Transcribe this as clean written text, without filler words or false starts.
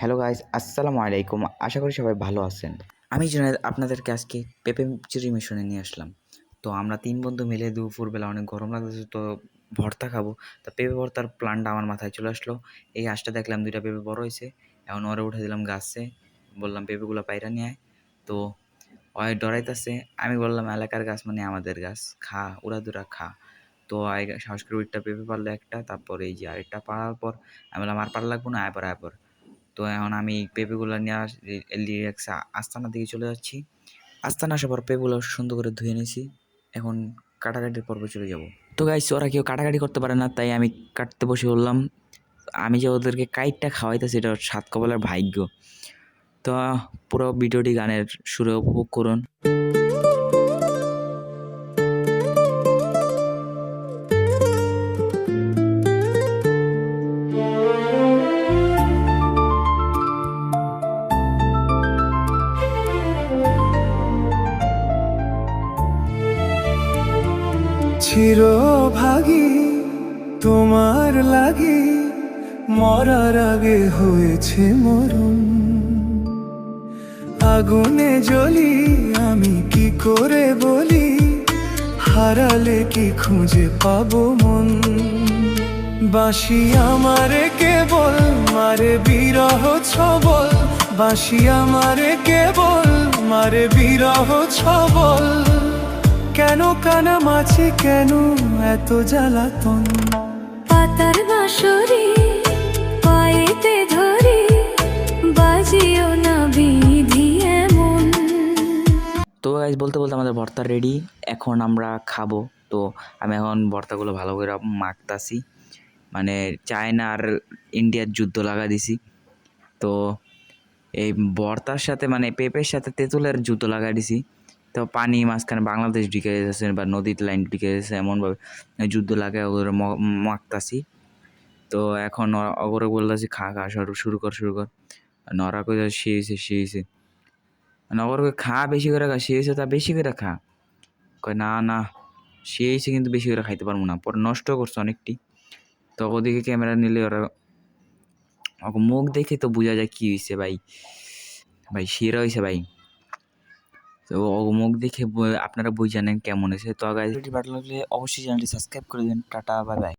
Hello guys, আসসালামু আলাইকুম। আশা করি সবাই ভালো আছেন। আমি জুনায়েদ আপনাদেরকে আজকে পেঁপে চুরি মিশনে নিয়ে আসলাম। তো আমরা ৩ বন্ধু মিলে দুপুরবেলা অনেক গরম লাগতেছে, তো ভর্তা খাবো। তো পেঁপে ভর্তার প্ল্যানটা আমার মাথায় চলে আসলো। এই গাছটা দেখলাম ২ টা পেঁপে বড় হইছে। এখন ওরে উঠাই দিলাম গাছে। বললাম, "পেঁপেগুলা পাইরা নিয়ে আয়।" তো ডরাইতেছে। আমি বললাম, "এলাকার গাছ মানে আমাদের গাছ। খা, উড়াধুরা খা।" তো সাহস করে ২ টা পেঁপে পারলো একটা। তারপর এই যে আরেকটা পাড়ার পর আমি বললাম, "আর পারা লাগবো না, আয় পর।" তো এখন আমি পেঁপেগুলো নিয়ে রিল্যাক্সে আস্তানার দিকে চলে যাচ্ছি। আস্তানা আসার পর পেঁপেগুলো সুন্দর করে ধুয়ে নিয়েছি। এখন কাটাকাটির পর্বে চলে যাব। তো গাইস, ওরা কেউ কাটাকাটি করতে পারে না, তাই আমি কাটতে বসে বললাম। আমি যে ওদেরকে কাইটটা খাওয়াইতেছি, এটা সাত কপালের ভাগ্য। তো পুরো ভিডিওটি গানের সুরে উপভোগ করুন। চিরভাগী তোমার লাগি মরার আগে হয়েছে মরণ। আগুনে জ্বলি আমি কি করে বলি, হারালে কি খুঁজে পাবো মন। বাঁশি আমারে কেবল মারে বিরহ ছবল, বাঁশি আমারে কেবল মারে বিরহ ছবল। কেন কানামাছি, কেন এত জ্বালাতন। পাতার বাঁশরি পায়েতে ধরি, বাজিও না বিধি এমন। তো গাইস, বলতে বলতে আমাদের ভর্তা রেডি। এখন আমরা খাবো। তো আমি এখন ভর্তাগুলো ভালো করে মাখতাছি, মানে চায়না আর ইন্ডিয়ার যুদ্ধ লাগা দিছি। তো এই ভর্তার সাথে মানে পেঁপের সাথে তেঁতুলের যুদ্ধ লাগা দিছি। তো পানি মাঝখানে বাংলাদেশ ঢুকে যাচ্ছে বা নদীর লাইন ঢুকে যাচ্ছে, এমনভাবে যুদ্ধ লাগে ওগুলো মাখতাছি। তো এখন ওগুলো বলতেছি, খা খা শুরু কর। নরা কই সে হয়েছে নগরকে খা, বেশি করে খা, সে হয়েছে তা বেশি করে খা। কয় না না, সে হয়েছে কিন্তু বেশি করে খাইতে পারবো না, পরে নষ্ট করছে অনেকটি। তো ওদিকে ক্যামেরা নিলে ওরা মুখ দেখে তো বোঝা যায় কি হয়েছে ভাই। ভাই সেরা হয়েছে ভাই। তো মুখ দেখে আপনারা বুঝে জানেন কেমন হয়েছে। তো গাইস, ভিডিওটি ভালো লাগলে অবশ্যই চ্যানেলটি সাবস্ক্রাইব করে দিন। Tata, bye bye.